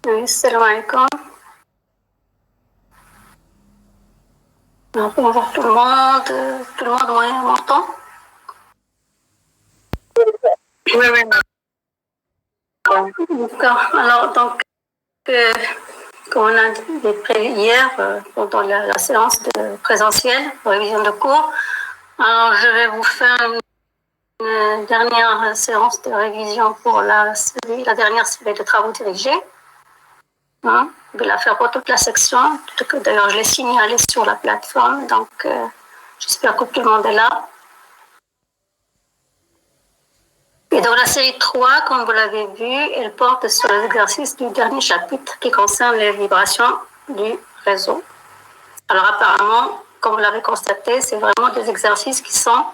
Oui, salam alaikum. Bonjour tout le monde. Tout le monde m'entend? Oui, oui. D'accord. Alors, donc, euh, comme on a dit hier, pendant la séance de présentielle, révision de cours, alors je vais vous faire une dernière séance de révision pour la dernière série de travaux dirigés. Hein? Je vais la faire pour toute la section. D'ailleurs, je l'ai signalé sur la plateforme, donc j'espère que tout le monde est là. Et dans la série 3, comme vous l'avez vu, elle porte sur les exercices du dernier chapitre qui concerne les vibrations du réseau. Alors apparemment, comme vous l'avez constaté, c'est vraiment des exercices qui sont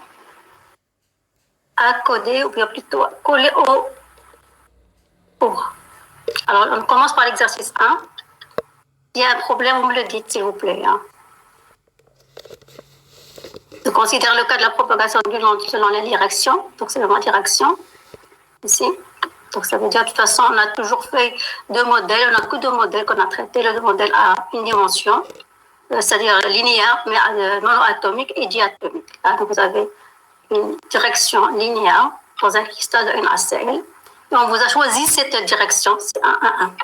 accodés, ou bien plutôt collés au cours. Alors on commence par l'exercice 1. S'il y a un problème, vous me le dites, s'il vous plaît. Hein. Je considère le cas de la propagation d'une onde selon les directions, donc c'est vraiment direction, ici. Donc ça veut dire de toute façon, on a toujours fait deux modèles, on a que deux modèles qu'on a traités, le modèle à une dimension, c'est-à-dire linéaire, mais monoatomique et diatomique. Là, donc vous avez une direction linéaire dans un cristal de NaCl, et on vous a choisi cette direction, c'est 1, 1, 1.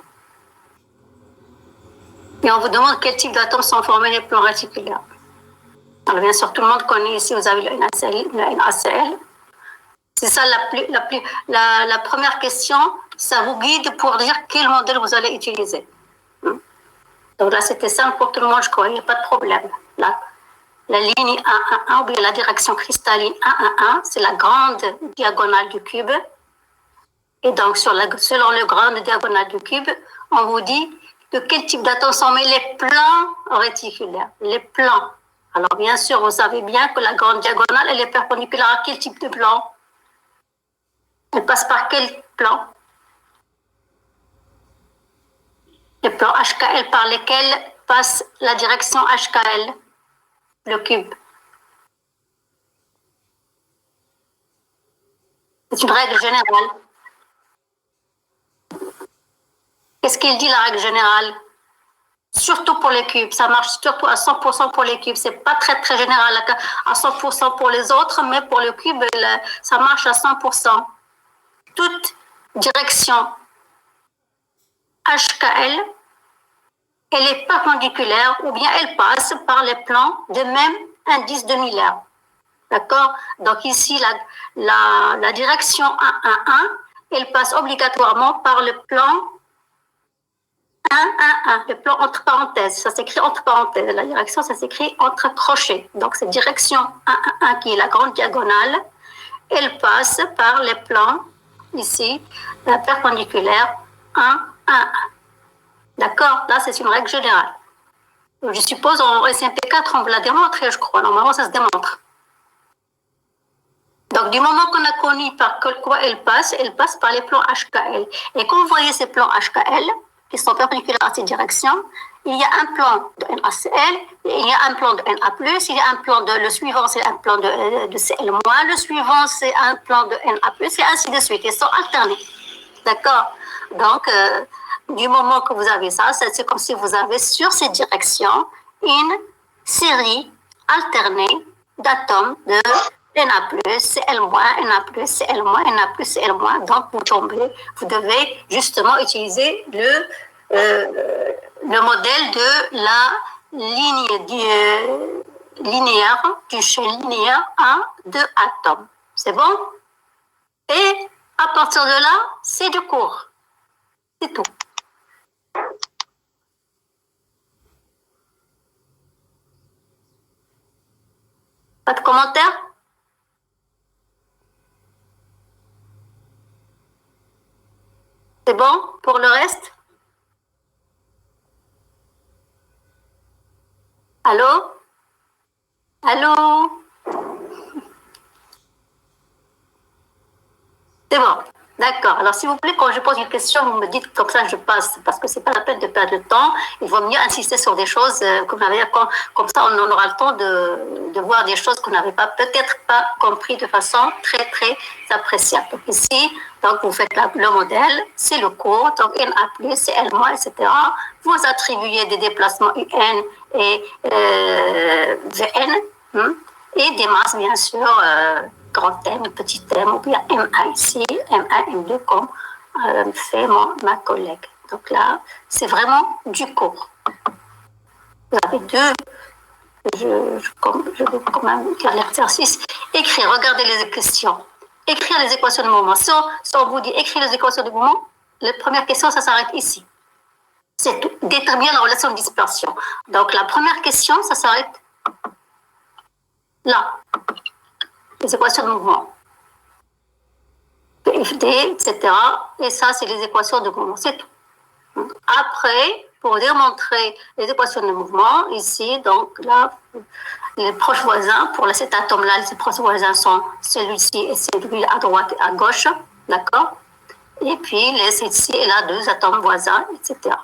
Et on vous demande quel type d'atomes sont formés les plans réticulaires. Alors bien sûr, tout le monde connaît ici, vous avez le NaCl. C'est ça la première question, ça vous guide pour dire quel modèle vous allez utiliser. Donc là, c'était simple pour tout le monde, je crois, il n'y a pas de problème. Là, la ligne 1, 1, 1, ou bien la direction cristalline 1, 1, 1, c'est la grande diagonale du cube. Et donc, selon la grande diagonale du cube, on vous dit de quel type d'atomes sont les plans réticulaires. Les plans. Alors, bien sûr, vous savez bien que la grande diagonale, elle est perpendiculaire à quel type de plan? Elle passe par quel plan? Les plans HKL par lesquels passe la direction HKL, le cube. C'est une règle générale. Qu'est-ce qu'il dit la règle générale? Surtout pour les cubes, ça marche surtout à 100% pour les cubes. C'est pas très très général à 100% pour les autres, mais pour le cube, ça marche à 100%. Toute direction HKL, elle est perpendiculaire ou bien elle passe par les plans de même indice de Miller. D'accord? Donc ici, la direction 1, 1, 1, elle passe obligatoirement par le plan 1, 1, 1, le plan entre parenthèses. Ça s'écrit entre parenthèses. La direction, ça s'écrit entre crochets. Donc cette direction 1, 1, 1, qui est la grande diagonale, elle passe par les plans, ici, perpendiculaires 1, 1, 1. D'accord? Là, c'est une règle générale. Je suppose en SMP4, on vous l'a démontré, je crois. Normalement, ça se démontre. Donc, du moment qu'on a connu par quoi elle passe par les plans HKL. Et quand vous voyez ces plans HKL, qui sont perpendiculaires à cette direction, il y a un plan de NaCl, il y a un plan de Na+, il y a un plan le suivant, c'est un plan de Cl-, le suivant, c'est un plan de Na+, et ainsi de suite. Ils sont alternés. D'accord? Donc, du moment que vous avez ça, c'est comme si vous avez sur ces directions une série alternée d'atomes de Na+, Cl-, Na+, Cl-, Na+, Cl-. Donc, vous devez justement utiliser le modèle de la ligne linéaire, du chaîne linéaire à deux atomes. C'est bon? Et à partir de là, c'est du cours. C'est tout. Pas de commentaires? C'est bon pour le reste? Allô? Allô? C'est bon. D'accord. Alors, s'il vous plaît, quand je pose une question, vous me dites comme ça, je passe, parce que c'est pas la peine de perdre le temps. Il vaut mieux insister sur des choses comme ça, on aura le temps de voir des choses qu'on n'avait peut-être pas compris de façon très, très appréciable. Donc, ici, donc, vous faites le modèle, c'est le cours, donc N A plus, c'est L moins, etc. Vous attribuez des déplacements UN et VN, et des masses, bien sûr, grand M, petit m, ou bien M1 ici, M1, M2, comme fait ma collègue. Donc là, c'est vraiment du cours. Vous avez deux, je vais quand même faire l'exercice. Écrire, regardez les questions. Écrire les équations de mouvement. Si on vous dit écrire les équations de mouvement, la première question, ça s'arrête ici. C'est tout. Déterminer la relation de dispersion. Donc la première question, ça s'arrête là. Les équations de mouvement. PFD, etc. Et ça, c'est les équations de mouvement. C'est tout. Après, pour démontrer les équations de mouvement, ici, donc là, les proches voisins, pour cet atome-là, les proches voisins sont celui-ci et celui à droite et à gauche, d'accord? Et puis, ici et là, deux atomes voisins, etc.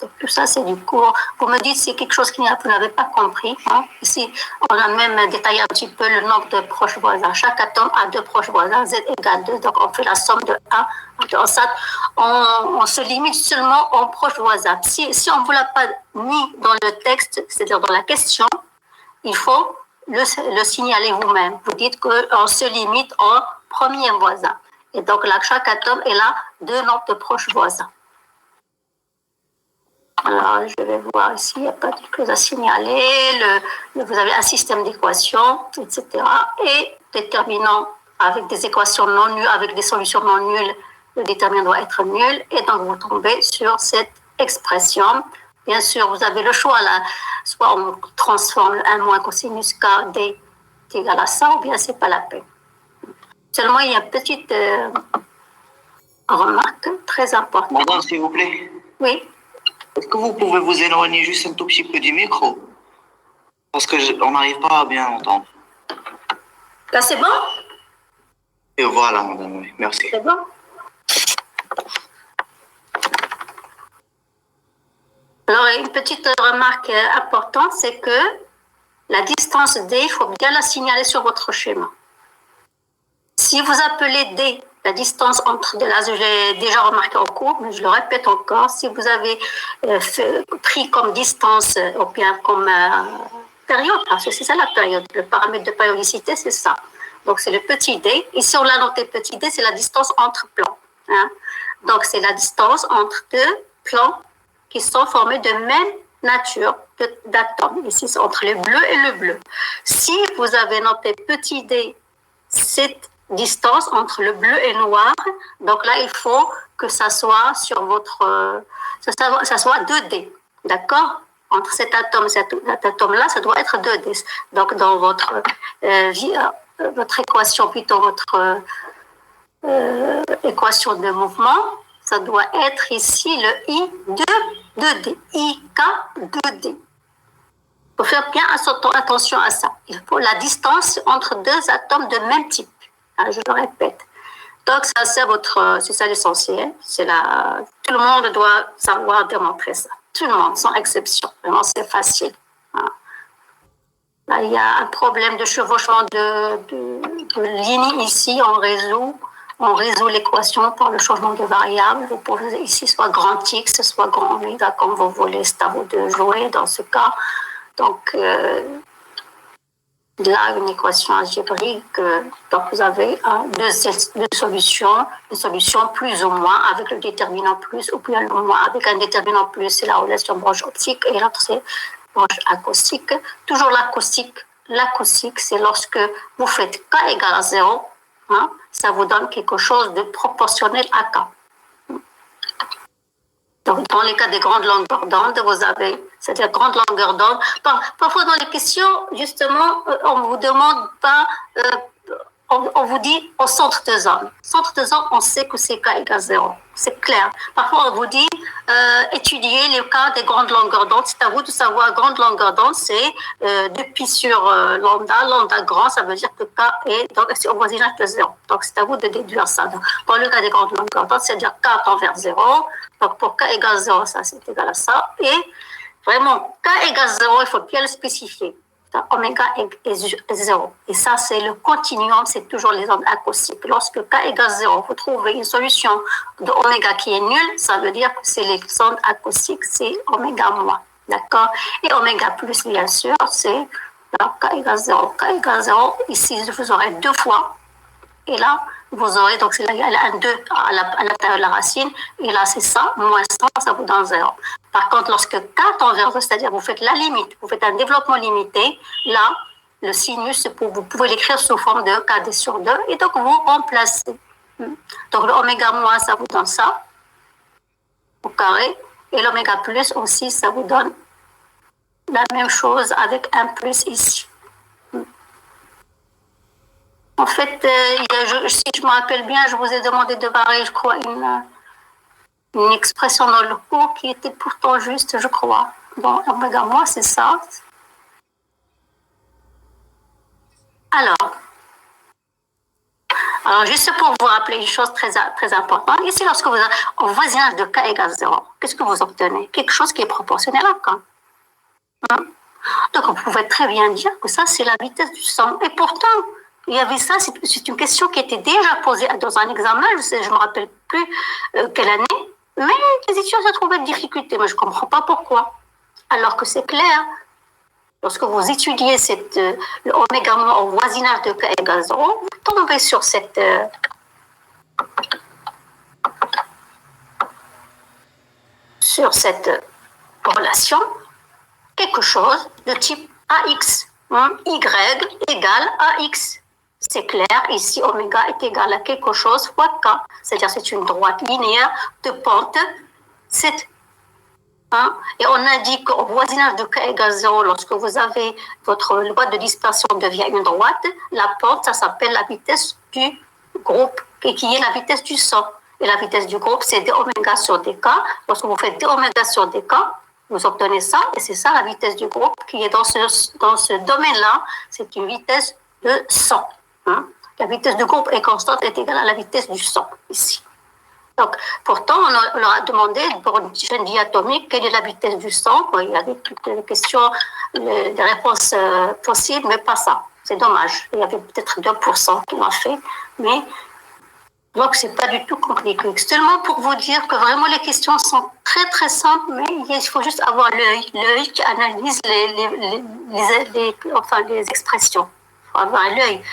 Donc, tout ça, c'est du cours. Vous me dites si quelque chose que vous n'avez pas compris. Hein? Ici, on a même détaillé un petit peu le nombre de proches voisins. Chaque atome a deux proches voisins, Z égale 2. Donc, on fait la somme de 1. On se limite seulement aux proches voisins. Si on ne vous l'a pas mis dans le texte, c'est-à-dire dans la question, il faut le signaler vous-même. Vous dites qu'on se limite au premier voisin. Et donc, là, chaque atome est là deux nombres de proches voisins. Alors, je vais voir ici, il n'y a pas de choses à signaler. Vous avez un système d'équations, etc. Et déterminant avec des équations non nulles, avec des solutions non nulles, le déterminant doit être nul. Et donc, vous tombez sur cette expression. Bien sûr, vous avez le choix là. Soit on transforme le 1 moins cosinus K D égale à ça, ou bien c'est pas la peine. Seulement, il y a une petite remarque très importante. Madame, s'il vous plaît. Oui. Est-ce que vous pouvez vous éloigner juste un tout petit peu du micro? Parce qu'on n'arrive pas à bien entendre. Là, c'est bon? Et voilà, madame, oui. Merci. C'est bon? Alors, une petite remarque importante, c'est que la distance D, il faut bien la signaler sur votre schéma. Si vous appelez D la distance entre deux, là je l'ai déjà remarqué en cours, mais je le répète encore, si vous avez pris comme distance ou bien comme période, parce que c'est ça la période, le paramètre de périodicité, c'est ça. Donc c'est le petit d. Ici on l'a noté petit d, c'est la distance entre plans. Hein. Donc c'est la distance entre deux plans qui sont formés de même nature d'atomes. Ici c'est entre le bleu et le bleu. Si vous avez noté petit d, cette distance entre le bleu et le noir, donc là il faut que ça soit sur votre ça soit 2D, d'accord? Entre cet atome-là, ça doit être 2D. Donc dans votre équation, plutôt votre équation de mouvement, ça doit être ici le I de 2D, IK 2D. Il faut faire bien attention à ça. Il faut la distance entre deux atomes de même type. Je le répète. Donc, ça, c'est ça l'essentiel. Tout le monde doit savoir démontrer ça. Tout le monde, sans exception. Vraiment, c'est facile. Là, il y a un problème de chevauchement de lignes ici. On résout l'équation par le changement de variable. Vous pouvez ici soit grand X, soit grand Y, comme vous voulez. C'est à vous de jouer dans ce cas. Donc, là, une équation algébrique, donc vous avez deux solutions, une solution plus ou moins avec le déterminant plus ou bien le moins. Avec un déterminant plus, c'est la relation branche optique et l'autre, c'est branche acoustique. Toujours l'acoustique, c'est lorsque vous faites K égale à 0, hein, ça vous donne quelque chose de proportionnel à K. Donc, dans les cas des grandes longueurs d'onde, vous avez, c'est-à-dire grande longueur d'onde. Parfois, dans les questions, justement, on ne vous demande pas on vous dit au centre de zone. Centre de zone, on sait que c'est K égale 0. C'est clair. Parfois, on vous dit étudier les cas des grandes longueurs d'onde. C'est à vous de savoir grande longueur d'onde, c'est 2 pi sur lambda. Lambda grand, ça veut dire que K est au voisinage de 0. Donc, c'est à vous de déduire ça. Donc, dans le cas des grandes longueurs d'onde, c'est-à-dire K tend vers 0. Donc, pour K égale 0, ça, c'est égal à ça. Et vraiment, K égale 0, il faut bien le spécifier. Oméga est 0. Et ça, c'est le continuum, c'est toujours les ondes acoustiques. Lorsque K égale 0, vous trouvez une solution de oméga qui est nulle, ça veut dire que c'est les ondes acoustiques, c'est oméga moins. D'accord? Et oméga plus, bien sûr, c'est K égale 0. K égale 0, ici, vous aurez 2 fois. Et là, vous aurez, donc c'est là, il y a un 2 à l'intérieur de la racine, et là c'est ça, moins 100, ça vous donne 0. Par contre, lorsque K tend vers 0, c'est-à-dire vous faites la limite, vous faites un développement limité, là, le sinus, vous pouvez l'écrire sous forme de KD sur 2, et donc vous remplacez. Donc le oméga moins, ça vous donne ça, au carré, et l'oméga plus aussi, ça vous donne la même chose avec un plus ici. En fait, si je me rappelle bien, je vous ai demandé de varier, je crois, une expression dans le cours qui était pourtant juste, je crois. Bon, oméga moins, c'est ça. Alors, juste pour vous rappeler une chose très, très importante, ici, lorsque vous avez un voisinage de K égale 0, qu'est-ce que vous obtenez? Quelque chose qui est proportionnel à K. Donc, vous pouvez très bien dire que ça, c'est la vitesse du son. Et pourtant, il y avait ça, c'est une question qui était déjà posée dans un examen, je ne me rappelle plus quelle année, mais les étudiants se trouvaient de difficulté, mais je ne comprends pas pourquoi. Alors que c'est clair, lorsque vous étudiez le oméga moins au voisinage de K égale 0, vous tombez sur cette relation, quelque chose de type AX, Y égale AX. C'est clair, ici, oméga est égal à quelque chose fois K, c'est-à-dire c'est une droite linéaire de pente 7. Et on a dit qu'au voisinage de K égale 0, lorsque vous avez votre loi de dispersion devient une droite, la pente, ça s'appelle la vitesse du groupe, et qui est la vitesse du son. Et la vitesse du groupe, c'est d oméga sur dk. Lorsque vous faites d oméga sur dk, vous obtenez ça, et c'est ça la vitesse du groupe qui est dans ce domaine-là, c'est une vitesse de son. La vitesse du groupe est constante, est égale à la vitesse du son, ici. Donc, pourtant, on leur a demandé, pour une chaîne diatomique, quelle est la vitesse du son. Il y avait toutes les questions, des réponses possibles, mais pas ça. C'est dommage. Il y avait peut-être 2% qui l'ont fait, mais donc c'est pas du tout compliqué. C'est seulement pour vous dire que vraiment les questions sont très très simples, mais il faut juste avoir l'œil qui analyse les expressions. Il faut avoir l'œil.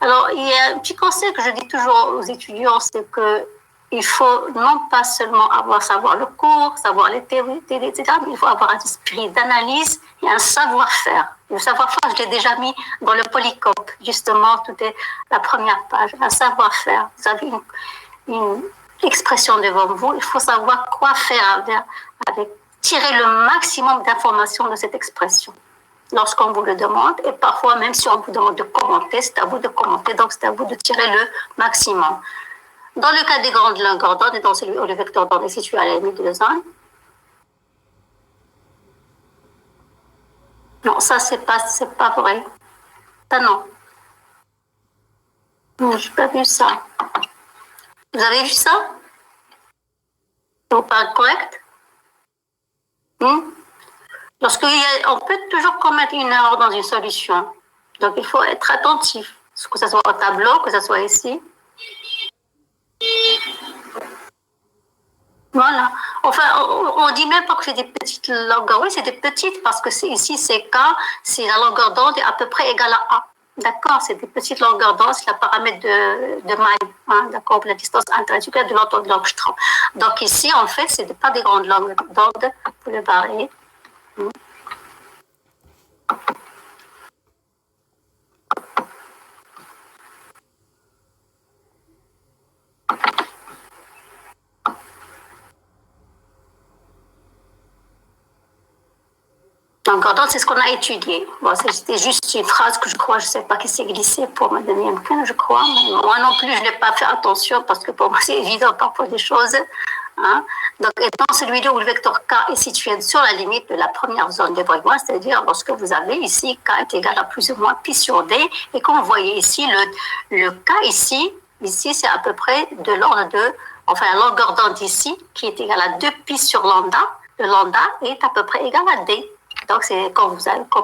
Alors, il y a un petit conseil que je dis toujours aux étudiants, c'est que il faut non pas seulement savoir le cours, savoir les théories, etc., mais il faut avoir un esprit d'analyse et un savoir-faire. Le savoir-faire, je l'ai déjà mis dans le polycope, justement, tout est la première page, un savoir-faire. Vous avez une expression devant vous, il faut savoir quoi faire avec tirer le maximum d'informations de cette expression lorsqu'on vous le demande, et parfois même si on vous demande de commenter, c'est à vous de commenter, donc c'est à vous de tirer le maximum. Dans le cas des grandes longueurs d'onde et dans celui où le vecteur d'onde est situé à la limite de zone, non, ça c'est pas vrai. Ça non. Non, j'ai pas vu ça. Vous avez vu ça? Vous parlez correct? On peut toujours commettre une erreur dans une solution. Donc il faut être attentif, que ce soit au tableau, que ce soit ici. Voilà. Enfin, on dit même pas que c'est des petites longueurs. Oui, c'est des petites parce que ici, c'est K, c'est la longueur d'onde est à peu près égale à A. D'accord, c'est des petites longueurs d'onde, c'est le paramètre de Maille, d'accord, la distance intermédiaire de l'onde de l'angstrom. Donc ici, en fait, ce n'est pas des grandes longueurs d'onde, pour le barrer. Concordance, c'est ce qu'on a étudié. Bon, c'était juste une phrase que je crois, je ne sais pas qui s'est glissée pour ma deuxième je crois. Mais moi non plus, je n'ai pas fait attention parce que pour moi, c'est évident parfois des choses. Hein. Donc, étant celui-là où le vecteur K est situé sur la limite de la première zone d'ébreutement, c'est-à-dire lorsque vous avez ici K est égal à plus ou moins pi sur D, et comme vous voyez ici, le K ici c'est à peu près de l'ordre de, enfin la longueur d'onde ici, qui est égale à 2 pi sur lambda, le lambda est à peu près égal à D. Donc, c'est comme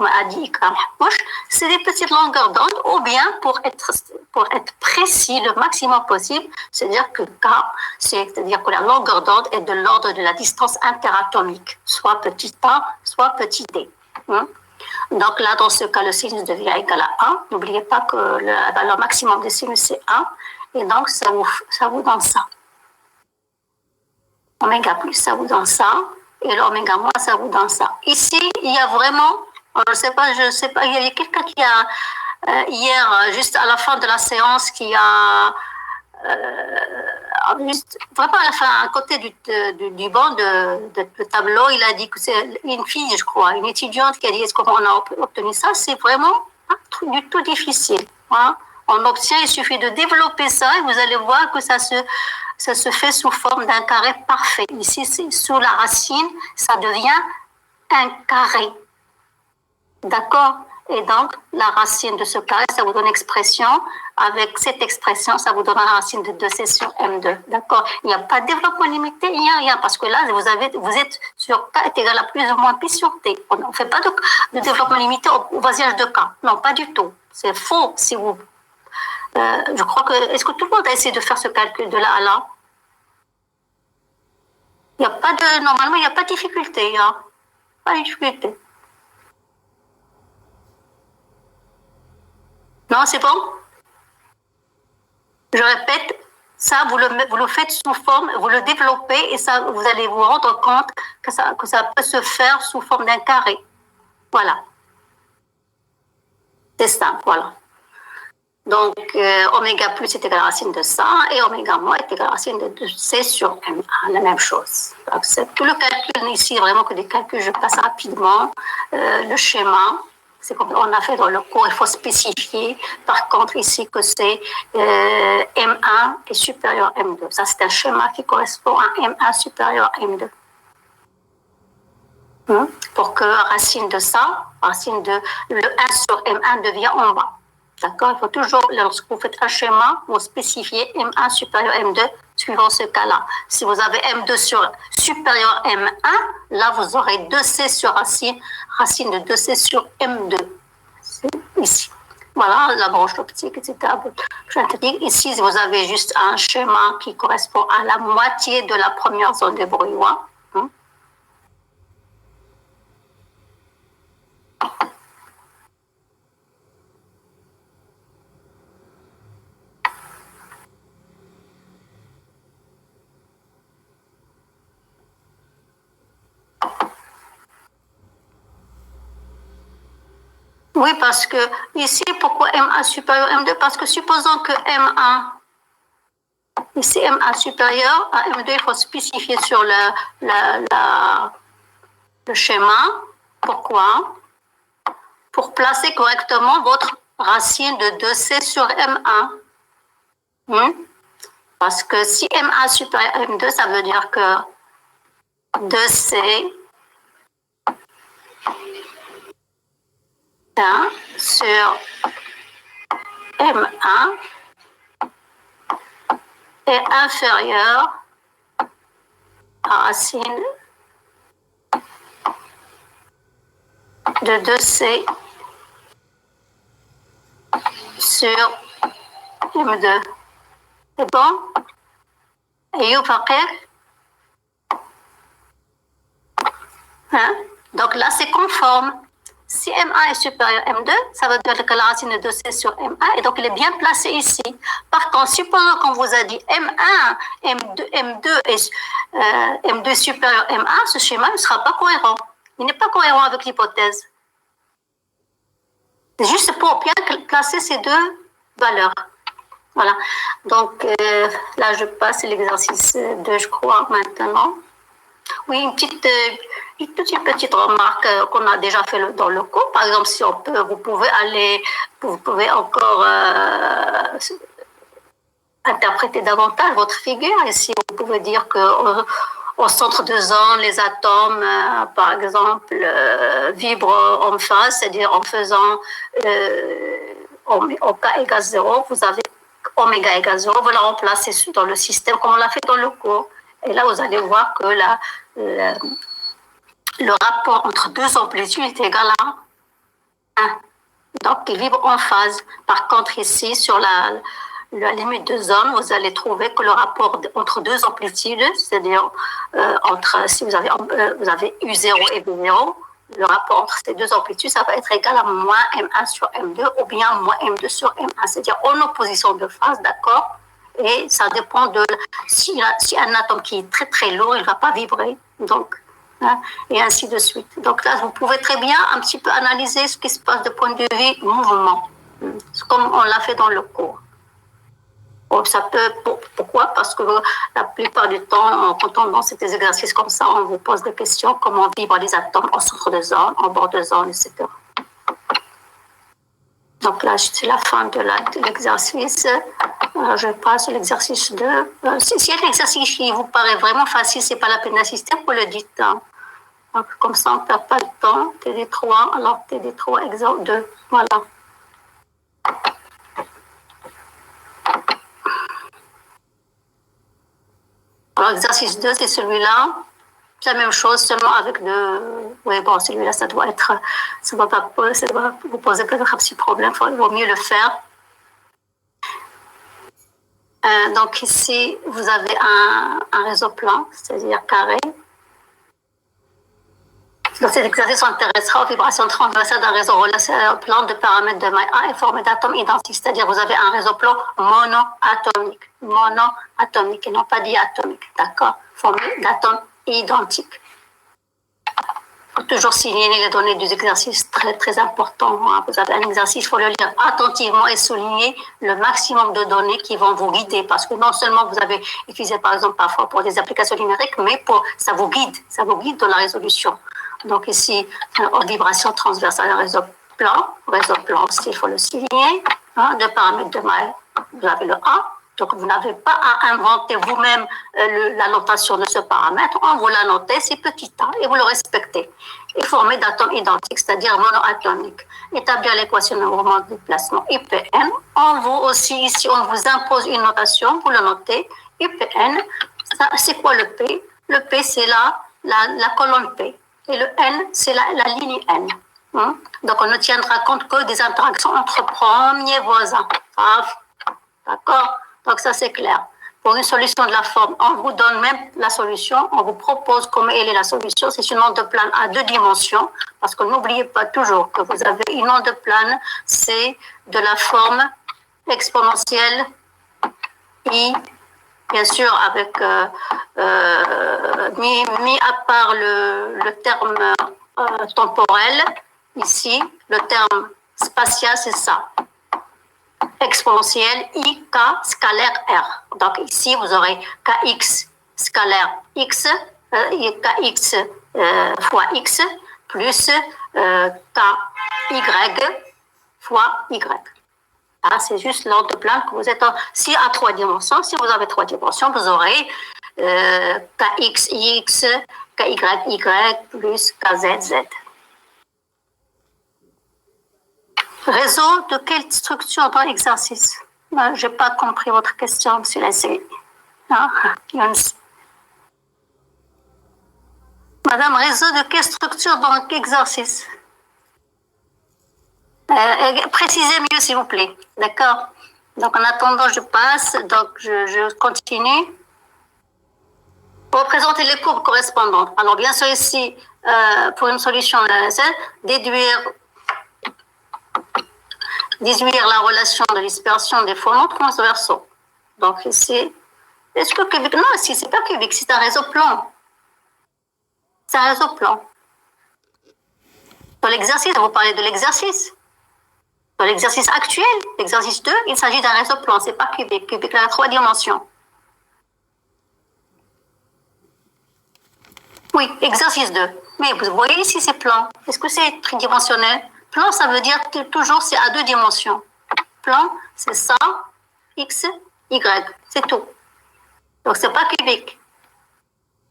a dit Ikram Habouch, c'est des petites longueurs d'onde, ou bien pour être précis le maximum possible, c'est-à-dire que K, c'est-à-dire que la longueur d'onde est de l'ordre de la distance interatomique, soit petit a, soit petit d. Donc là, dans ce cas, le sinus devient égal à 1. N'oubliez pas que la valeur maximum de sinus, c'est 1. Et donc, ça vous donne ça. Oméga plus, ça vous donne ça. Et l'oméga moins, ça vous donne ça. Ici, il y a vraiment, je sais pas, il y a quelqu'un qui a, hier, juste à la fin de la séance, qui a, juste, vraiment à la fin, à côté du banc de tableau, il a dit que c'est une fille, je crois, une étudiante qui a dit, comment on a obtenu ça? C'est vraiment pas du tout difficile. Hein? On obtient, il suffit de développer ça et vous allez voir que ça se fait sous forme d'un carré parfait. Ici, c'est sous la racine, ça devient un carré. D'accord? Et donc, la racine de ce carré, ça vous donne expression. Avec cette expression, ça vous donne la racine de 2c sur m2. D'accord? Il n'y a pas de développement limité, il n'y a rien. Parce que là, vous êtes sur k est égal à plus ou moins pi sur t. On ne fait pas de développement limité au voisinage de k. Non, pas du tout. C'est faux si vous... je crois que... Est-ce que tout le monde a essayé de faire ce calcul de là à là? Normalement, il n'y a pas de difficulté. Hein? Pas de difficulté. Non, c'est bon? Je répète, ça, vous le faites sous forme, vous le développez et ça, vous allez vous rendre compte que ça peut se faire sous forme d'un carré. Voilà. C'est ça, voilà. Donc, oméga plus est égal à la racine de ça et oméga moins est égal à la racine de 2c sur m1, la même chose. Donc, c'est tout le calcul ici, vraiment que des calculs, je passe rapidement. Le schéma, c'est comme on a fait dans le cours, il faut spécifier. Par contre, ici, que c'est M1 est supérieur à M2. Ça, c'est un schéma qui correspond à M1 supérieur à M2. Pour que racine de ça, racine de le 1 sur M1 devient en bas. D'accord? Il faut toujours, lorsque vous faites un schéma, vous spécifiez M1 supérieur à M2 suivant ce cas-là. Si vous avez M2 supérieur à M1, là, vous aurez 2C sur racine de 2C sur M2. C'est ici. Voilà, la branche optique, etc. Ici, vous avez juste un schéma qui correspond à la moitié de la première zone de bruit. Oui, parce que ici, pourquoi M1 supérieur à M2? Parce que supposons que M1, ici M1 supérieur à M2, il faut spécifier sur le schéma. Pourquoi? Pour placer correctement votre racine de 2C sur M1. Parce que si M1 supérieur à M2, ça veut dire que 2C sur M1 est inférieur à racine de 2C sur M2. C'est bon? Et vous donc là, c'est conforme. Si M1 est supérieur à M2, ça veut dire que la racine de 2C sur M1, et donc il est bien placé ici. Par contre, supposons qu'on vous a dit M1, M2 supérieur à M1, ce schéma ne sera pas cohérent. Il n'est pas cohérent avec l'hypothèse. C'est juste pour bien placer ces deux valeurs. Voilà. Donc là, je passe l'exercice 2, je crois, maintenant. Oui, une toute une petite remarque qu'on a déjà fait dans le cours. Par exemple, si vous pouvez encore interpréter davantage votre figure. Ici, vous pouvez dire que au centre de zone, les atomes, par exemple, vibrent en phase, c'est-à-dire en faisant au K égale 0, vous avez oméga égale 0, vous la remplacez dans le système comme on l'a fait dans le cours. Et là, vous allez voir que le rapport entre deux amplitudes est égal à 1. Donc, il vibre en phase. Par contre, ici, sur la limite de zone, vous allez trouver que le rapport entre deux amplitudes, c'est-à-dire si vous avez U0 et V0, le rapport entre ces deux amplitudes, ça va être égal à moins M1 sur M2 ou bien moins M2 sur M1, c'est-à-dire en opposition de phase, d'accord? Et ça dépend de si un atome qui est très très lourd, il ne va pas vibrer, donc, hein, et ainsi de suite. Donc là, vous pouvez très bien un petit peu analyser ce qui se passe de point de vue mouvement, comme on l'a fait dans le cours. Pourquoi? Parce que la plupart du temps, quand on dans ces exercices comme ça, on vous pose des questions, comment vibrent les atomes en centre de zone, en bord de zone, etc. Donc là, c'est la fin de l'exercice. Je passe à l'exercice 2. S'il y a un exercice qui vous paraît vraiment facile, c'est pas la peine d'assister, vous le dites. Hein. Donc, comme ça, on ne perd pas le temps. TD3, alors TD3, exemple 2. Voilà. Alors, exercice 2, c'est celui-là. C'est la même chose, seulement avec oui, bon, celui-là, ça doit vous poser peut-être un petit problème. Il vaut mieux le faire. Donc, ici, vous avez un réseau plan, c'est-à-dire carré. Donc, cet exercice s'intéressera aux vibrations transversales d'un réseau relationnel plan de paramètres de maille A et formé d'atomes identiques. C'est-à-dire, vous avez un réseau plan monoatomique et non pas diatomique, d'accord? Formé d'atomes identiques. Il faut toujours signaler les données des exercices très, très importants. Hein. Vous avez un exercice, il faut le lire attentivement et souligner le maximum de données qui vont vous guider. Parce que non seulement vous avez utilisé, par exemple, parfois pour des applications numériques, mais ça vous guide dans la résolution. Donc ici, en vibration transversale, réseau plan aussi, il faut le souligner. Hein, de paramètres de maille, vous avez le A. Donc, vous n'avez pas à inventer vous-même la notation de ce paramètre. On vous l'a noté, c'est petit a, et vous le respectez. Et formé d'atomes identiques, c'est-à-dire monoatomiques. Établir l'équation de mouvement de déplacement IPN. On vous aussi, ici, on vous impose une notation, vous le notez. IPN, c'est quoi le P? Le P, c'est la colonne P. Et le N, c'est la ligne N. Donc, on ne tiendra compte que des interactions entre premiers voisins. D'accord? Donc, ça, c'est clair. Pour une solution de la forme, on vous donne même la solution, on vous propose comment elle est la solution. C'est une onde de plane à 2 dimensions, parce que n'oubliez pas toujours que vous avez une onde de plane, c'est de la forme exponentielle I, bien sûr, avec mis à part le terme temporel, ici, le terme spatial, c'est ça. Exponentielle IK scalaire R. Donc ici, vous aurez KX scalaire X, KX fois X, plus KY fois Y. Ah, c'est juste l'ordre de plane que vous êtes si à 3 dimensions, si vous avez 3 dimensions, vous aurez KXX, KYY plus KZZ. Réseau de quelle structure dans l'exercice? Je n'ai pas compris votre question, monsieur l'enseignant. Madame, réseau de quelle structure dans l'exercice? Précisez mieux, s'il vous plaît. D'accord? Donc, en attendant, je passe. Donc, je continue. Pour représenter les courbes correspondantes. Alors, bien sûr, ici, pour une solution déduire la relation de dispersion des phonons transversaux. Donc ici, est-ce que cubique? Non, ici, c'est pas cubique, c'est un réseau plan. C'est un réseau plan. Dans l'exercice, vous parlez de l'exercice. Dans l'exercice actuel, l'exercice 2, il s'agit d'un réseau plan, c'est pas cubique. Cubique a 3 dimensions. Oui, exercice 2. Mais vous voyez ici, c'est plan. Est-ce que c'est tridimensionnel? Plan, ça veut dire que toujours c'est à 2 dimensions. Plan, c'est ça, X, Y, c'est tout. Donc, c'est pas cubique.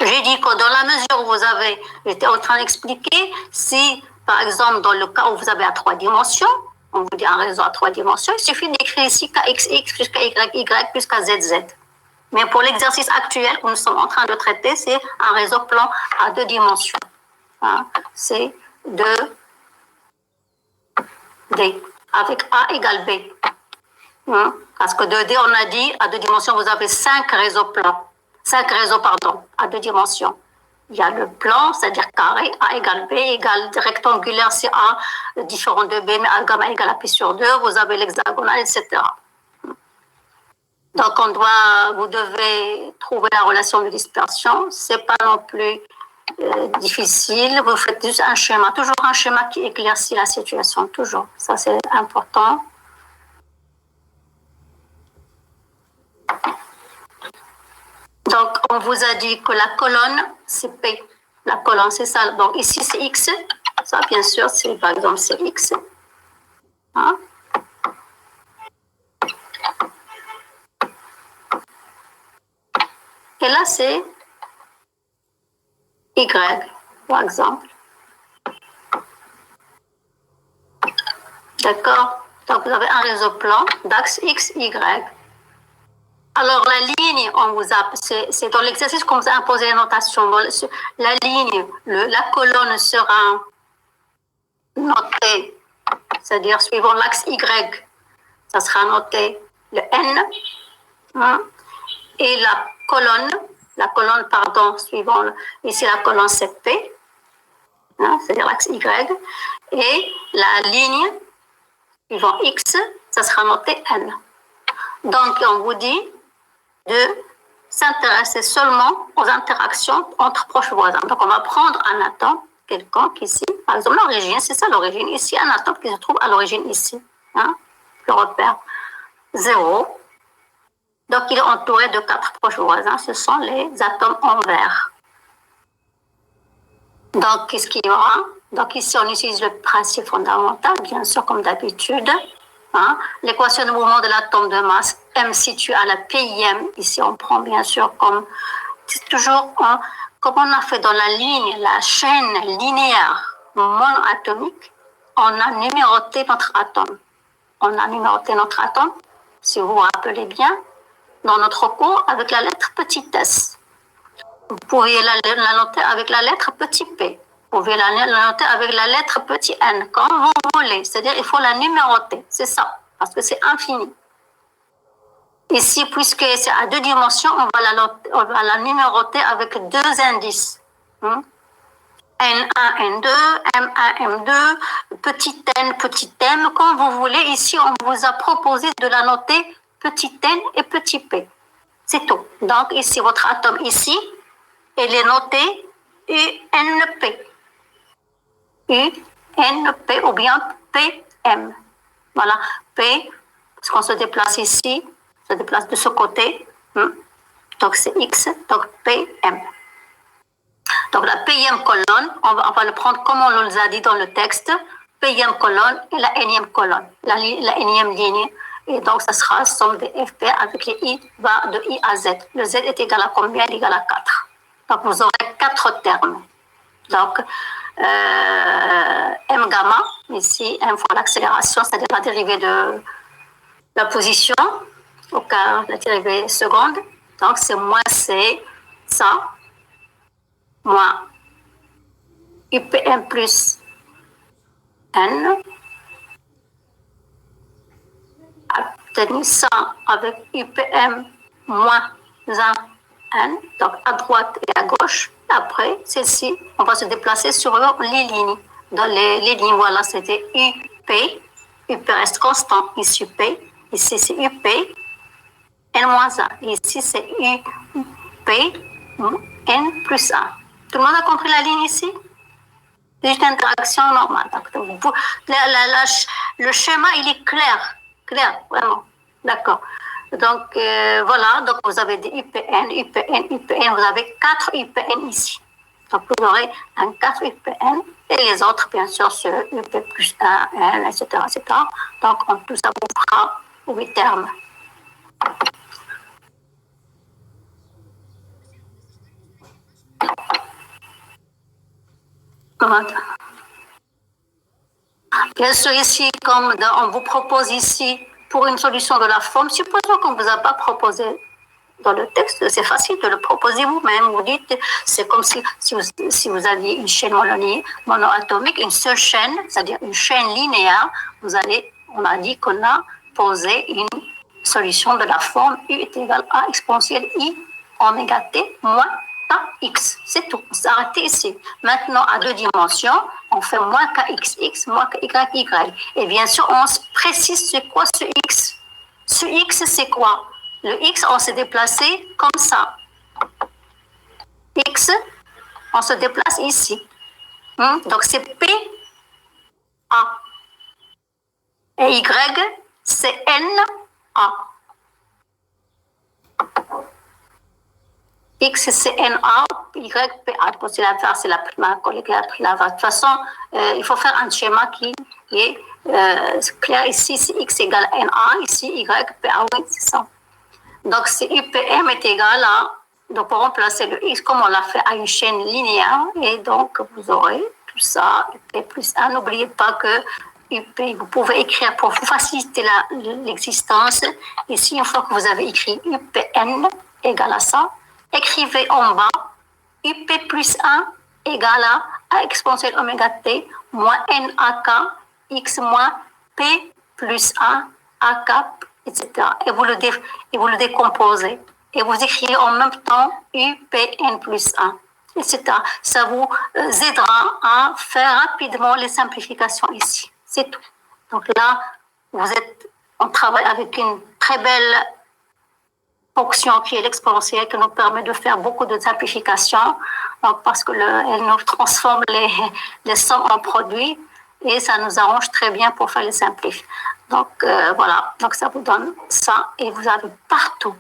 J'ai dit que dans la mesure où vous avez, j'étais en train d'expliquer, si, par exemple, dans le cas où vous avez à 3 dimensions, on vous dit un réseau à 3 dimensions, il suffit d'écrire ici KXX plus KYY plus KZZ. Mais pour l'exercice actuel que nous sommes en train de traiter, c'est un réseau plan à 2 dimensions. Hein? C'est 2D avec A égale B. Hein? Parce que 2D, on a dit, à 2 dimensions, vous avez 5 réseaux plans. 5 réseaux, pardon, à 2 dimensions. Il y a le plan, c'est-à-dire carré, A égale B égale rectangulaire, c'est A différent de B, mais A gamma égale à P sur 2. Vous avez l'hexagonal, etc. Donc, vous devez trouver la relation de dispersion. C'est pas non plus difficile. Vous faites juste un schéma, toujours un schéma qui éclaircit la situation, toujours. Ça, c'est important. Donc, on vous a dit que la colonne, c'est P. La colonne, c'est ça. Donc, ici, c'est X. Ça, bien sûr, c'est, par exemple, c'est X. Hein? Et là, c'est Y, par exemple. D'accord? Donc, vous avez un réseau plan d'axe X, Y. Alors, la ligne, c'est dans l'exercice qu'on vous a imposé la notation. La ligne, la colonne sera notée, c'est-à-dire suivant l'axe Y, ça sera noté le N. Hein? Et la colonne, suivant, ici la colonne c'est P, hein, c'est-à-dire l'axe Y, et la ligne suivant X, ça sera noté N. Donc, on vous dit de s'intéresser seulement aux interactions entre proches voisins. Donc, on va prendre un atome quelconque ici, par exemple l'origine, c'est ça l'origine, ici un atome qui se trouve à l'origine ici, hein, le repère 0. Donc, il est entouré de 4 proches voisins. Ce sont les atomes en vert. Donc, qu'est-ce qu'il y aura? Donc, ici, on utilise le principe fondamental, bien sûr, comme d'habitude. Hein? L'équation de mouvement de l'atome de masse M situé à la PIM. Ici, on prend bien sûr comme... C'est toujours comme on a fait dans la ligne, la chaîne linéaire monoatomique, on a numéroté notre atome. On a numéroté notre atome, si vous vous rappelez bien, dans notre cours avec la lettre petit s. Vous pouvez la noter avec la lettre petit p. Vous pouvez la noter avec la lettre petit n, comme vous voulez. C'est-à-dire il faut la numéroter, c'est ça, parce que c'est infini. Ici, puisque c'est à 2 dimensions, on va la numéroter avec 2 indices. N1, N2, M1, M2, petit n, petit m, comme vous voulez. Ici, on vous a proposé de la noter petit n et petit p. C'est tout. Donc, ici, votre atome ici, il est noté UNP. UNP ou bien PM. Voilà. P, parce qu'on se déplace ici, se déplace de ce côté. Donc, c'est X, donc PM. Donc, la PM colonne, on va le prendre comme on nous a dit dans le texte. PM colonne et la énième colonne, la énième ligne. Et donc, ça sera somme des FP avec les I va de I à Z. Le Z est égal à combien? Il est égal à 4. Donc, vous aurez 4 termes. Donc, M gamma, ici, M fois l'accélération, c'est-à-dire la dérivée de la position, au cas la dérivée seconde. Donc, c'est moins C, ça, moins UPM plus N, obtenir ça avec UPM moins 1 N, donc à droite et à gauche. Après, celle-ci, on va se déplacer sur les lignes. Dans les lignes, voilà, c'était UP. UP reste constant. Ici, P. Ici, c'est UP. N-1. Ici, c'est UP. N plus 1. Tout le monde a compris la ligne ici? C'est une interaction normale. Donc, le schéma, il est clair. Clair, vraiment. D'accord. Donc, voilà. Donc, vous avez des UPN, UPN, UPN. Vous avez 4 UPN ici. Donc, vous aurez un 4 UPN et les autres, bien sûr, sur UP plus 1, N, etc., etc. Donc, en tout ça vous fera 8 termes. Bien sûr, ici, comme on vous propose ici, pour une solution de la forme, supposons qu'on ne vous a pas proposé dans le texte, c'est facile de le proposer vous-même. Vous dites, c'est comme si vous aviez une chaîne monoatomique, une seule chaîne, c'est-à-dire une chaîne linéaire, on a dit qu'on a posé une solution de la forme U est égal à exponentielle I oméga T moins KX. C'est tout. On s'est arrêté ici. Maintenant, à 2 dimensions, on fait moins KXX, moins KYY. Et bien sûr, on se précise c'est quoi ce X. Ce X, c'est quoi? Le X, on s'est déplacé comme ça. X, on se déplace ici. Donc, c'est P, A. Et Y, c'est N, A. X, c'est NA, Y, PA. C'est la prima collègue. De toute façon, il faut faire un schéma qui est clair. Ici, c'est X égale NA. Ici, Y, PA. Oui, c'est ça. Donc, c'est UPM est égal à... Donc, pour remplacer le X, comme on l'a fait à une chaîne linéaire, et donc, vous aurez tout ça, UP plus 1. N'oubliez pas que UP, vous pouvez écrire pour vous faciliter l'existence. Ici, une fois que vous avez écrit UPN égale à ça, écrivez en bas UP plus 1 égale à exponentielle oméga T moins NAK X moins P plus 1 AK, etc. Et vous le décomposez. Et vous écrivez en même temps UPN plus 1, etc. Ça vous aidera à faire rapidement les simplifications ici. C'est tout. Donc là, on travaille avec une très belle fonction qui est l'exponentielle, qui nous permet de faire beaucoup de simplifications, donc parce qu'elle nous transforme les sommes en produits et ça nous arrange très bien pour faire les simplifs. Donc voilà, donc ça vous donne ça et vous avez partout,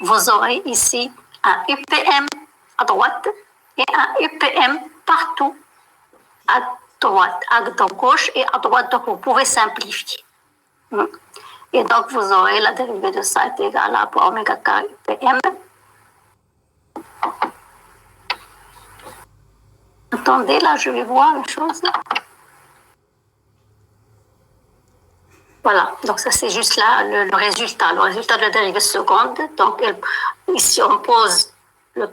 vous aurez ici un UPM à droite et un UPM partout à droite, à gauche et à droite, donc vous pouvez simplifier. Et donc, vous aurez la dérivée de ça est égale à pour oméga k UPM. Attendez, là, je vais voir une chose. Voilà, donc ça, c'est juste là le résultat de la dérivée seconde. Donc, ici, on pose le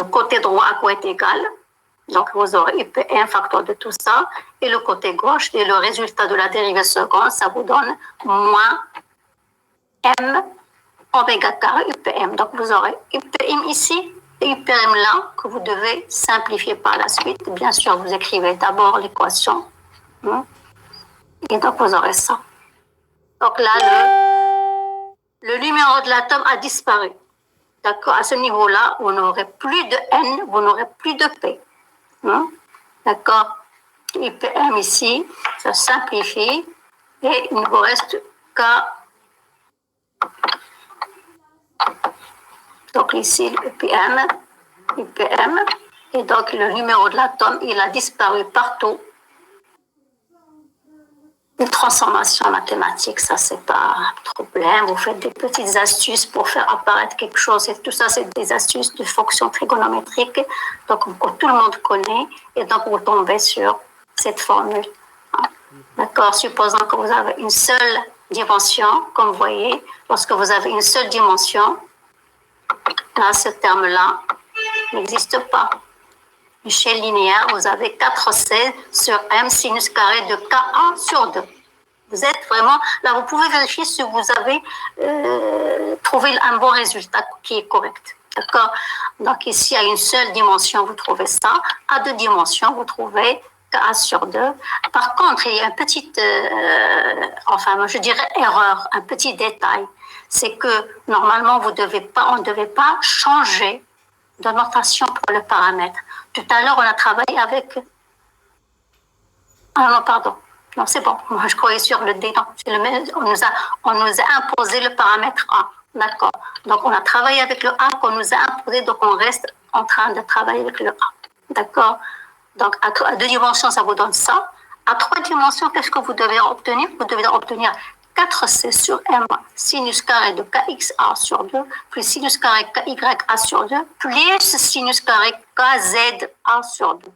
côté droit à quoi est égal. Donc, vous aurez UPM, facteur de tout ça. Et le côté gauche, et le résultat de la dérivée seconde, ça vous donne moins M oméga carré UPM. Donc, vous aurez UPM ici et UPM là que vous devez simplifier par la suite. Bien sûr, vous écrivez d'abord l'équation. Et donc, vous aurez ça. Donc là, le numéro de l'atome a disparu. D'accord? À ce niveau-là, vous n'aurez plus de N, vous n'aurez plus de P. D'accord? UPM ici, ça simplifie et il ne vous reste qu'à... Donc ici, UPM, et donc le numéro de l'atome, il a disparu partout. Une transformation mathématique, ça c'est pas un problème. Vous faites des petites astuces pour faire apparaître quelque chose. Et tout ça, c'est des astuces de fonctions trigonométriques, donc que tout le monde connaît. Et donc vous tombez sur cette formule. D'accord? Supposons que vous avez une seule dimension, comme vous voyez, lorsque vous avez une seule dimension, là, ce terme-là n'existe pas. Une chaîne linéaire, vous avez 4C sur M sinus carré de K1 sur 2. Vous êtes vraiment... Là, vous pouvez vérifier si vous avez trouvé un bon résultat qui est correct. D'accord? Donc ici, à une seule dimension, vous trouvez ça. À 2 dimensions, vous trouvez K1 sur 2. Par contre, il y a une petite... je dirais erreur, un petit détail. C'est que normalement, on ne devait pas changer de notation pour le paramètre. Tout à l'heure, on a travaillé avec... Ah non, pardon. Non, c'est bon. Moi, je croyais sur le D. Non, c'est le même. On nous a imposé le paramètre A. D'accord. Donc, on a travaillé avec le A qu'on nous a imposé. Donc, on reste en train de travailler avec le A. D'accord? Donc, à 2 dimensions, ça vous donne ça. À 3 dimensions, qu'est-ce que vous devez obtenir? Vous devez obtenir 4c sur m sinus carré de kxa sur 2, plus sinus carré kya sur 2, plus sinus carré kza sur 2.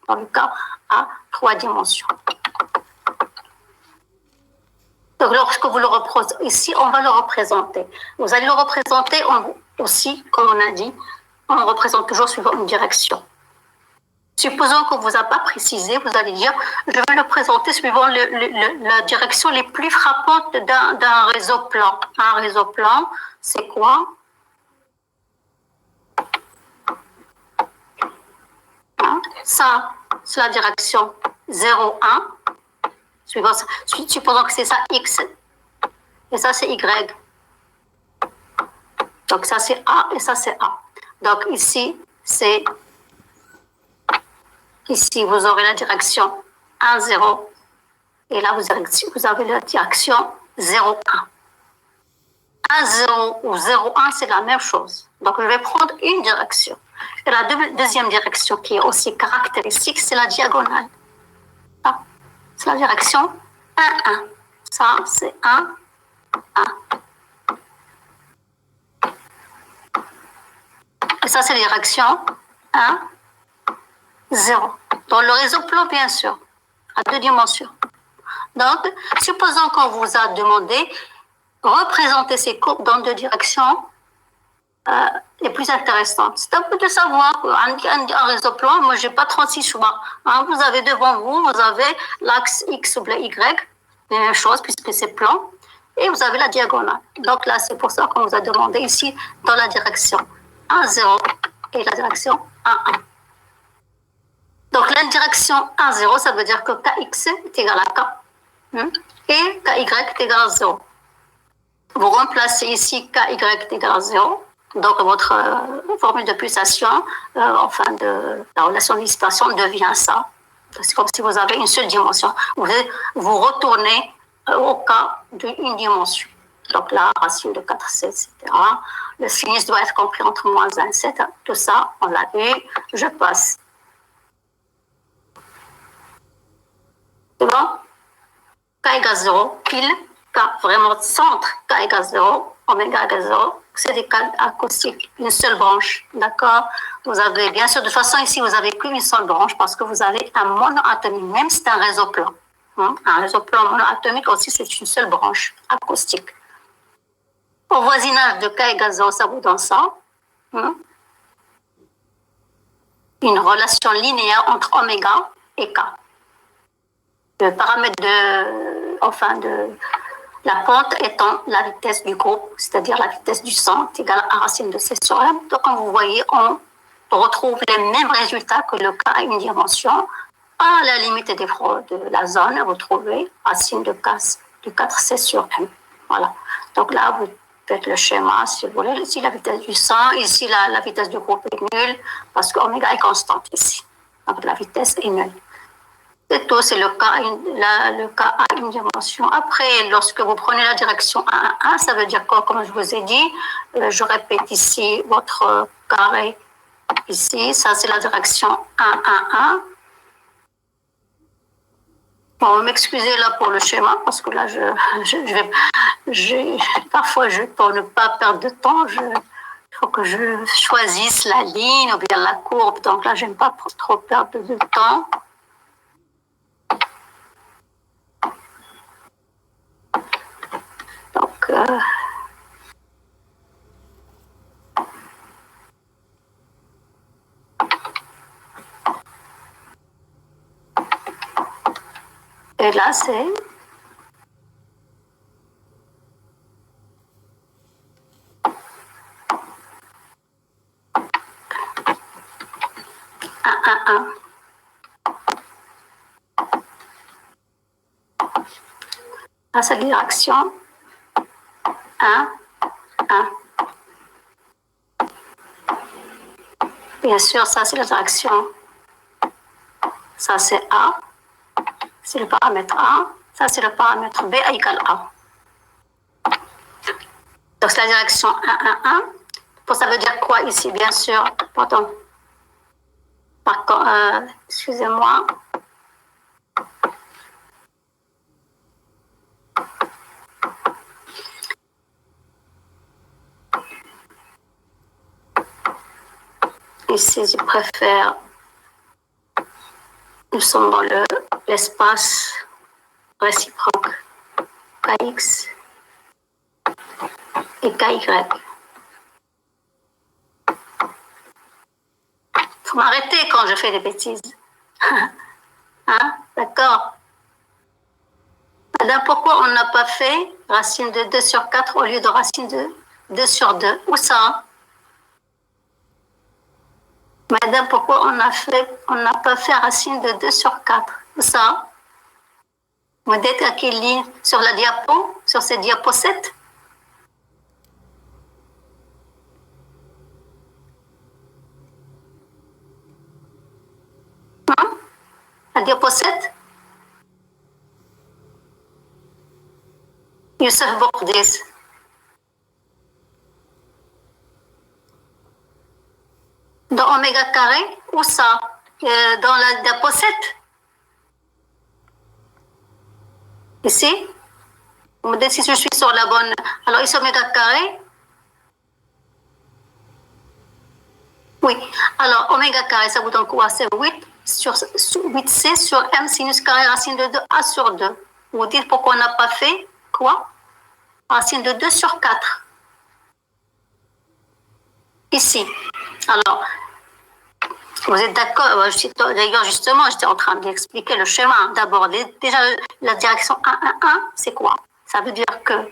Dans le cas à 3 dimensions. Donc, lorsque vous le représentez ici, on va le représenter. Vous allez le représenter aussi, comme on a dit, on représente toujours suivant une direction. Supposons qu'on ne vous a pas précisé, vous allez dire, je vais le présenter suivant la direction les plus frappantes d'un réseau plan. Un réseau plan, c'est quoi? Ça, c'est la direction 0, 1. Supposons que c'est ça X, et ça c'est Y. Donc ça c'est A, et ça c'est A. Donc ici, vous aurez la direction 1, 0, et là vous avez la direction 0, 1. 1, 0 ou 0, 1, c'est la même chose. Donc je vais prendre une direction. Et la deuxième direction qui est aussi caractéristique, c'est la diagonale. Ah, c'est la direction 1, 1. Ça, c'est 1, 1. Et ça, c'est la direction 1, 0. Dans le réseau plan, bien sûr, à 2 dimensions. Donc, supposons qu'on vous a demandé représenter ces courbes dans 2 directions les plus intéressantes. C'est un peu de savoir un réseau plan, moi, je n'ai pas 36 choix. Hein, vous avez devant vous, vous avez l'axe X ou Y, la même chose puisque c'est plan, et vous avez la diagonale. Donc là, c'est pour ça qu'on vous a demandé ici dans la direction 1, 0 et la direction 1, 1. Donc la direction 1, 0, ça veut dire que Kx est égal à K et Ky est égal à 0. Vous remplacez ici Ky est égal à 0. Donc, votre formule de pulsation, enfin, de la relation de dissipation devient ça. C'est comme si vous avez une seule dimension. Vous retournez au cas d'une dimension. Donc là, racine de 4c, etc. Le sinus doit être compris entre moins 1 et 7. Tout ça, on l'a vu. Je passe. C'est bon? K égale 0, pile. K, vraiment centre. K égale 0, oméga égale 0. C'est des cas acoustiques, une seule branche, d'accord? Vous avez, bien sûr, de toute façon, ici, vous n'avez qu'une seule branche parce que vous avez un monoatomique, même si c'est un réseau plan. Un réseau plan monoatomique aussi, c'est une seule branche acoustique. Au voisinage de K égale 0, ça vous donne ça. Une relation linéaire entre oméga et K. Le paramètre de la pente étant la vitesse du groupe, c'est-à-dire la vitesse du centre, égale à racine de C sur M. Donc, comme vous voyez, on retrouve les mêmes résultats que le cas à une dimension. À la limite de la zone, vous trouvez racine de 4C sur M. Voilà. Donc là, vous faites le schéma, si vous voulez. Ici, la vitesse du sang. Ici, la vitesse du groupe est nulle parce qu'oméga est constante ici. Donc, la vitesse est nulle. C'est tout, c'est le cas à une dimension. Après, lorsque vous prenez la direction 1, 1, 1, ça veut dire quoi? Comme je vous ai dit, je répète ici votre carré. Ici, ça c'est la direction 1, 1, 1. Bon, m'excusez là pour le schéma, parce que là, parfois, pour ne pas perdre de temps, il faut que je choisisse la ligne ou bien la courbe. Donc là, j'aime pas trop perdre de temps. Donc, et là, c'est un. Là, c'est la direction 1, 1. Bien sûr, ça, c'est la direction. Ça, c'est A. C'est le paramètre A. Ça, c'est le paramètre B égale A. Donc, c'est la direction 1, 1, 1. Ça veut dire quoi ici, bien sûr? Pardon. Excusez-moi. Ici, je préfère. Nous sommes dans l'espace réciproque KX et KY. Faut m'arrêter quand je fais des bêtises. Hein? D'accord? Alors pourquoi on n'a pas fait racine de 2 sur 4 au lieu de racine de 2 sur 2? Où ça? Madame, pourquoi on n'a pas fait racine de 2 sur 4? Où ça? Vous êtes à quelle ligne? Sur la diapo? Sur cette diapo 7? La diapo 7? Youssef Bourdis. Dans oméga carré? Où ça? Dans la diapo 7? Ici? Vous me dites si je suis sur la bonne. Alors ici oméga carré? Oui. Alors oméga carré, ça vous donne quoi? C'est 8c sur m sinus carré racine de 2a sur 2. Vous dites pourquoi on n'a pas fait quoi? Racine de 2 sur 4. Ici. Alors, vous êtes d'accord? D'ailleurs, justement, j'étais en train d'expliquer le schéma. D'abord, déjà, la direction 1, 1, 1, c'est quoi? Ça veut dire que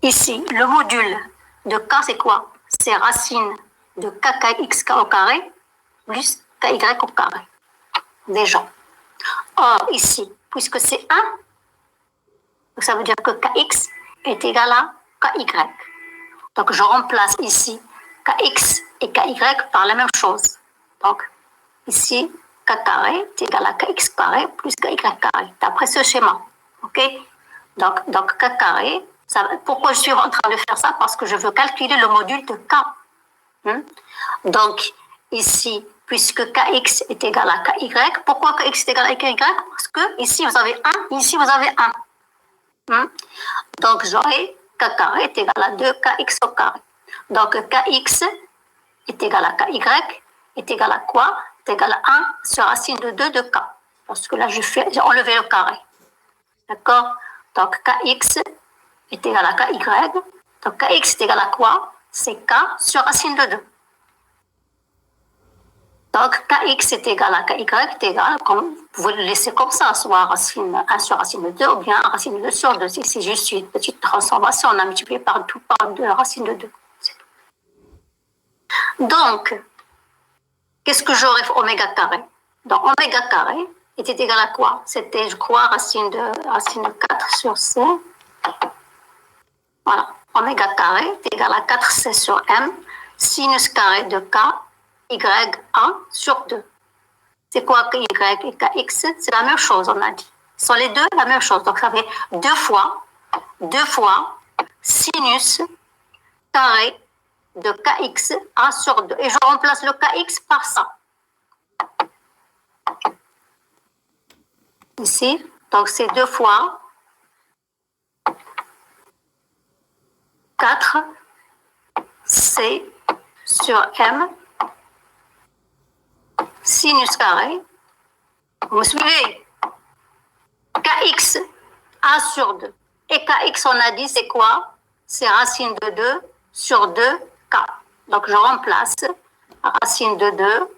ici, le module de K, c'est quoi? C'est racine de KKXK au carré plus KY au carré. Déjà. Or, ici, puisque c'est 1, donc ça veut dire que KX est égal à KY. Donc, je remplace ici KX et KY par la même chose. Donc, ici, K carré est égal à KX carré plus KY carré, d'après ce schéma. OK? Donc K carré, pourquoi je suis en train de faire ça? Parce que je veux calculer le module de K. Donc, ici, puisque KX est égal à KY, pourquoi KX est égal à KY? Parce que ici, vous avez 1, ici, vous avez 1. Donc, j'aurai K carré est égal à 2KX au carré. Donc, KX est égal à KY est égal à quoi? Est égal à 1 sur racine de 2 de K. Parce que là, j'ai enlevé le carré. D'accord? Donc, KX est égal à KY. Donc, KX est égal à quoi? C'est K sur racine de 2. Donc, KX est égal à KY est égal, comme vous pouvez le laisser comme ça, soit racine 1 sur racine de 2 ou bien racine de 2 sur 2. C'est juste une petite transformation. On a multiplié par 2 racine de 2. Donc, qu'est-ce que j'aurais fait oméga carré? Donc, oméga carré était égal à quoi? C'était, je crois, racine de 4 sur C. Voilà. Oméga carré est égal à 4C sur M, sinus carré de K, YA sur 2. C'est quoi que Y et KX? C'est la même chose, on a dit. Ce sont les deux la même chose. Donc, ça fait 2 fois sinus carré de KX A sur 2. Et je remplace le KX par ça. Ici, donc c'est 2 fois 4 C sur M sinus carré. Vous me suivez? KX A sur 2. Et KX, on a dit, c'est quoi? C'est racine de 2 sur 2K. Donc, je remplace racine de 2